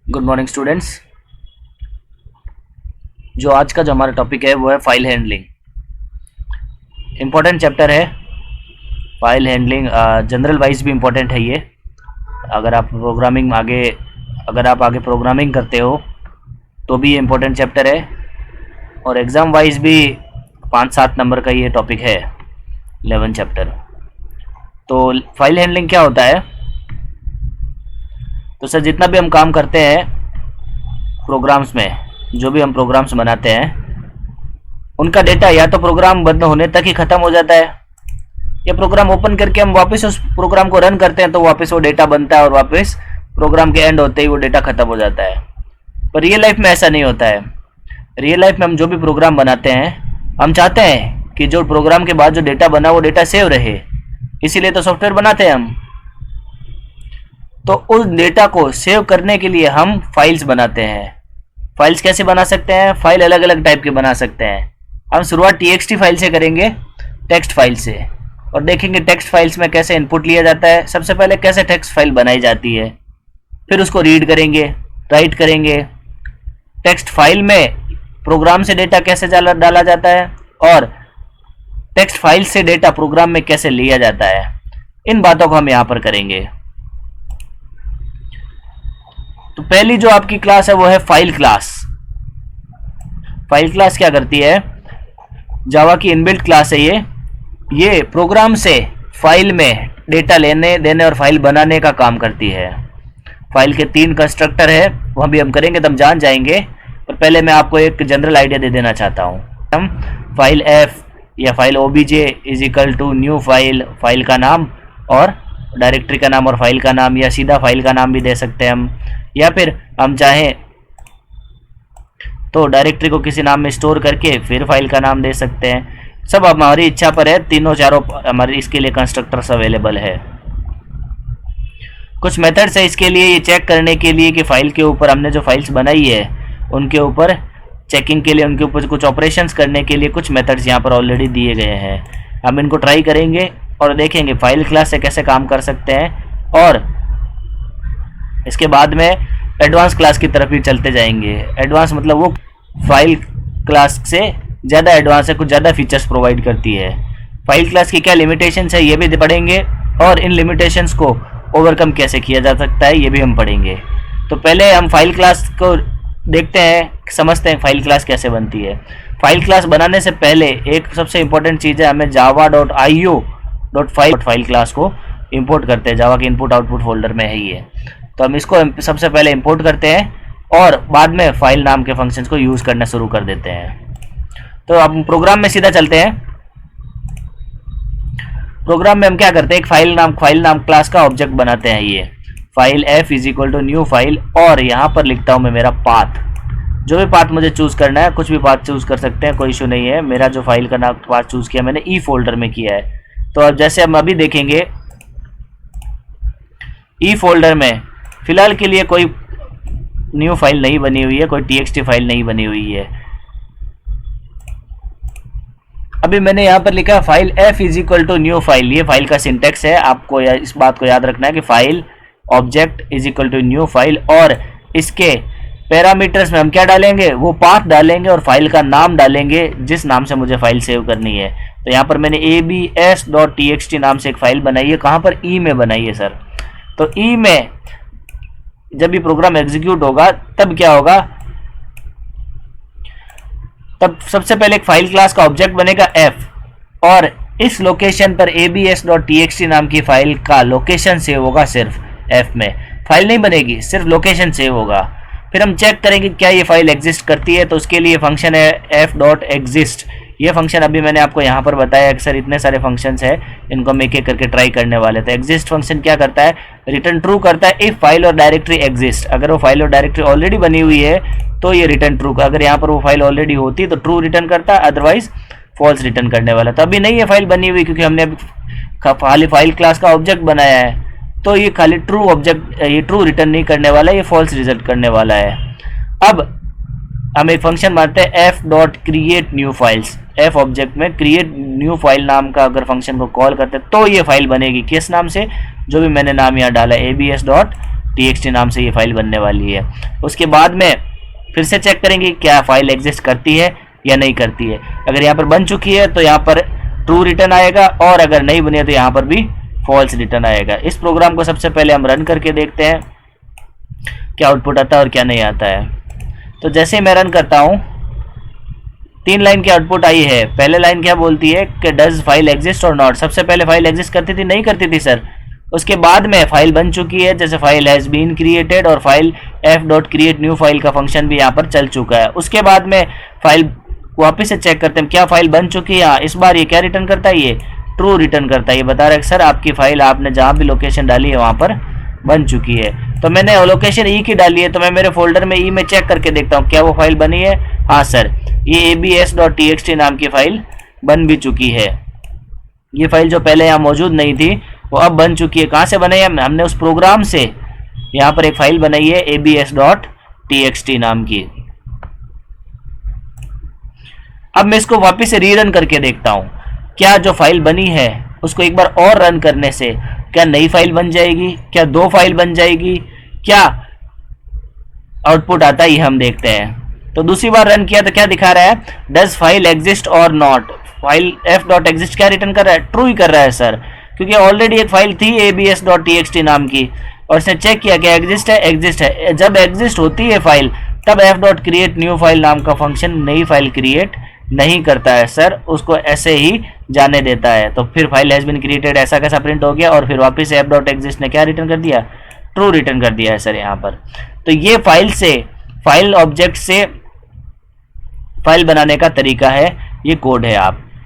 Good morning students. जो आज का जो हमारा टॉपिक है वो है फाइल हैंडलिंग। इम्पोर्टेंट चैप्टर है फाइल हैंडलिंग, जनरल वाइज भी इम्पोर्टेंट है ये। अगर आप आगे प्रोग्रामिंग करते हो तो भी ये इम्पोर्टेंट चैप्टर है, और एग्ज़ाम वाइज भी 5-7 नंबर का ये टॉपिक है, 11 चैप्टर। तो फाइल हैंडलिंग क्या होता है? तो सर, जितना भी हम काम करते हैं प्रोग्राम्स में, जो भी हम प्रोग्राम्स बनाते हैं, उनका डेटा या तो प्रोग्राम बंद होने तक ही ख़त्म हो जाता है, या प्रोग्राम ओपन करके हम वापस उस प्रोग्राम को रन करते हैं तो वापस वो डेटा बनता है और वापस प्रोग्राम के एंड होते ही वो डेटा ख़त्म हो जाता है। पर रियल लाइफ में ऐसा नहीं होता है। रियल लाइफ में हम जो भी प्रोग्राम बनाते हैं, हम चाहते हैं कि जो प्रोग्राम के बाद जो डेटा बना वो डेटा सेव रहे, इसीलिए तो सॉफ्टवेयर बनाते हैं हम। तो उस डेटा को सेव करने के लिए हम फाइल्स बनाते हैं। फाइल्स कैसे बना सकते हैं? फाइल अलग अलग टाइप के बना सकते हैं। हम शुरुआत txt फाइल से करेंगे, टेक्स्ट फाइल से, और देखेंगे टेक्स्ट फाइल्स में कैसे इनपुट लिया जाता है। सबसे पहले कैसे टेक्स्ट फाइल बनाई जाती है, फिर उसको रीड करेंगे, राइट करेंगे। टेक्स्ट फाइल में प्रोग्राम से डेटा कैसे डाला जाता है, और टेक्स्ट फाइल से डेटा प्रोग्राम में कैसे लिया जाता है, इन बातों को हम यहाँ पर करेंगे। तो पहली जो आपकी क्लास है वो है फाइल क्लास। फाइल क्लास क्या करती है? जावा की इनबिल्ट क्लास है ये प्रोग्राम से फाइल में डेटा लेने देने और फाइल बनाने का काम करती है। फाइल के 3 कंस्ट्रक्टर है, वह भी हम करेंगे तब जान जाएंगे, पर पहले मैं आपको एक जनरल आइडिया दे देना चाहता हूँ। हम फाइल एफ या file obj is equal to new file, file का नाम और डायरेक्टरी का नाम और फाइल का नाम, या सीधा फाइल का नाम भी दे सकते हैं हम, या फिर हम चाहें तो डायरेक्टरी को किसी नाम में स्टोर करके फिर फाइल का नाम दे सकते हैं। सब हमारी इच्छा पर है। तीनों चारों हमारे इसके लिए कंस्ट्रक्टर्स अवेलेबल है। कुछ मेथड्स है इसके लिए, ये चेक करने के लिए कि फाइल के ऊपर हमने जो फाइल्स बनाई है उनके ऊपर चेकिंग के लिए, उनके ऊपर कुछ ऑपरेशंस करने के लिए कुछ मेथड्स यहाँ पर ऑलरेडी दिए गए हैं। हम इनको ट्राई करेंगे और देखेंगे फाइल क्लास से कैसे काम कर सकते हैं, और इसके बाद में एडवांस क्लास की तरफ ही चलते जाएंगे। एडवांस मतलब वो फाइल क्लास से ज़्यादा एडवांस है, कुछ ज़्यादा फीचर्स प्रोवाइड करती है। फाइल क्लास की क्या लिमिटेशंस है ये भी पढ़ेंगे, और इन लिमिटेशंस को ओवरकम कैसे किया जा सकता है ये भी हम पढ़ेंगे। तो पहले हम फाइल क्लास को देखते हैं, समझते हैं फाइल क्लास कैसे बनती है। फाइल क्लास बनाने से पहले एक सबसे इंपॉर्टेंट चीज़ है, हमें java.io.फाइल क्लास को इंपोर्ट करते हैं। जावा के इनपुट आउटपुट फोल्डर में है ये, तो हम इसको सबसे पहले इंपोर्ट करते हैं और बाद में फाइल नाम के फंक्शंस को यूज़ करना शुरू कर देते हैं। तो अब प्रोग्राम में सीधा चलते हैं। प्रोग्राम में हम क्या करते हैं, एक फाइल नाम क्लास का ऑब्जेक्ट बनाते हैं। ये file f is equal to new file, और यहाँ पर लिखता हूँ मैं मेरा पाथ। जो भी पाथ मुझे चूज़ करना है, कुछ भी पाथ चूज़ कर सकते हैं, कोई इशू नहीं है। मेरा जो फाइल का नाम पाथ चूज़ किया मैंने ई फोल्डर में किया है। तो अब जैसे हम अभी देखेंगे ई फोल्डर में फिलहाल के लिए कोई न्यू फाइल नहीं बनी हुई है, कोई txt फाइल नहीं बनी हुई है। अभी मैंने यहाँ पर लिखा file f is equal to new file. ये फाइल का सिंटेक्स है, आपको इस बात को याद रखना है कि file object is equal to new file, और इसके पैरामीटर्स में हम क्या डालेंगे, वो पाथ डालेंगे और फाइल का नाम डालेंगे जिस नाम से मुझे फाइल सेव करनी है। तो यहाँ पर मैंने abs.txt नाम से एक फाइल बनाई है। कहाँ पर? ई में बनाई है सर। तो ई में जब भी प्रोग्राम एग्जीक्यूट होगा तब क्या होगा, तब सबसे पहले एक फाइल क्लास का ऑब्जेक्ट बनेगा f, और इस लोकेशन पर abs.txt नाम की फाइल का लोकेशन सेव होगा सिर्फ f में। फाइल नहीं बनेगी, सिर्फ लोकेशन सेव होगा। फिर हम चेक करेंगे क्या ये फाइल एग्जिस्ट करती है, तो उसके लिए फंक्शन है f.exist। ये फंक्शन अभी मैंने आपको यहाँ पर बताया कि सर इतने सारे फंक्शंस हैं, इनको हम एक एक करके ट्राई करने वाले थे। एग्जिस्ट फंक्शन क्या करता है, रिटर्न ट्रू करता है इफ फाइल और डायरेक्टरी एग्जिस्ट। अगर वो फाइल और डायरेक्टरी ऑलरेडी बनी हुई है तो ये रिटर्न ट्रू, अगर यहाँ पर वो फाइल ऑलरेडी होती तो ट्रू रिटर्न करता है, अदरवाइज फॉल्स रिटर्न करने वाला। तो अभी नहीं है फाइल बनी हुई, क्योंकि हमने अभी खाली फाइल क्लास का ऑब्जेक्ट बनाया है, तो ये खाली ट्रू ऑब्जेक्ट, ये ट्रू रिटर्न नहीं करने वाला, ये फॉल्स रिजल्ट करने वाला है। अब हम एक फंक्शन मानते हैं f.create new files. f object में क्रिएट न्यू फाइल नाम का अगर फंक्शन को कॉल करते हैं तो ये फाइल बनेगी। किस नाम से? जो भी मैंने नाम यहाँ डाला है, abs.txt txt नाम से ये फाइल बनने वाली है। उसके बाद में फिर से चेक करेंगे क्या फाइल एग्जिस्ट करती है या नहीं करती है। अगर यहाँ पर बन चुकी है तो यहाँ पर ट्रू रिटर्न आएगा, और अगर नहीं बनी है तो यहाँ पर भी फॉल्स रिटर्न आएगा। इस प्रोग्राम को सबसे पहले हम रन करके देखते हैं क्या आउटपुट आता है और क्या नहीं आता है। तो जैसे मैं रन करता हूँ 3 लाइन की आउटपुट आई है। पहले लाइन क्या बोलती है कि डज फाइल एग्जिस्ट और नॉट। सबसे पहले फाइल एग्जिस्ट करती थी, नहीं करती थी सर। उसके बाद में फाइल बन चुकी है, जैसे फाइल हैज बीन क्रिएटेड, और फाइल f.create न्यू फाइल का फंक्शन भी यहाँ पर चल चुका है। उसके बाद में फाइल वापस से चेक करते हैं क्या फाइल बन चुकी है। इस बार ये क्या रिटर्न करता है, ये ट्रू रिटर्न करता है। ये बता रहा है कि सर आपकी फाइल आपने जहाँ भी लोकेशन डाली है वहाँ पर बन चुकी है। तो मैंने लोकेशन ई की डाली है, तो मैं मेरे फोल्डर में ई में चेक करके देखता हूँ क्या वो फाइल बनी है। हाँ सर, ये abs.txt नाम की फाइल बन भी चुकी है। ये फाइल जो पहले यहाँ मौजूद नहीं थी वो अब बन चुकी है। कहाँ से बनाई है, हमने उस प्रोग्राम से यहाँ पर एक फाइल बनाई है abs.txt नाम की। अब मैं इसको वापस से रीरन करके देखता हूँ क्या जो फाइल बनी है उसको एक बार और रन करने से क्या नई फाइल बन जाएगी, क्या 2 फाइल बन जाएगी, क्या आउटपुट आता है, ये हम देखते हैं। तो दूसरी बार रन किया तो क्या दिखा रहा है, डज फाइल एग्जिस्ट और नॉट। फाइल f.exist क्या रिटर्न कर रहा है, ट्रू ही कर रहा है सर, क्योंकि ऑलरेडी एक फाइल थी abs.txt नाम की और इसने चेक किया कि एग्जिस्ट है, एग्जिस्ट है। जब एग्जिस्ट होती है फाइल तब f.create न्यू फाइल नाम का फंक्शन नई फाइल क्रिएट नहीं करता है सर, उसको ऐसे ही जाने देता है। तो फिर फाइल हैज बीन क्रिएटेड ऐसा कैसा प्रिंट हो गया, और फिर वापस f.exist ने क्या रिटर्न कर दिया, ट्रू रिटर्न कर दिया है सर यहाँ पर। तो ये फाइल ऑब्जेक्ट से फाइल बनाने का तरीका है, ये कोड है। आप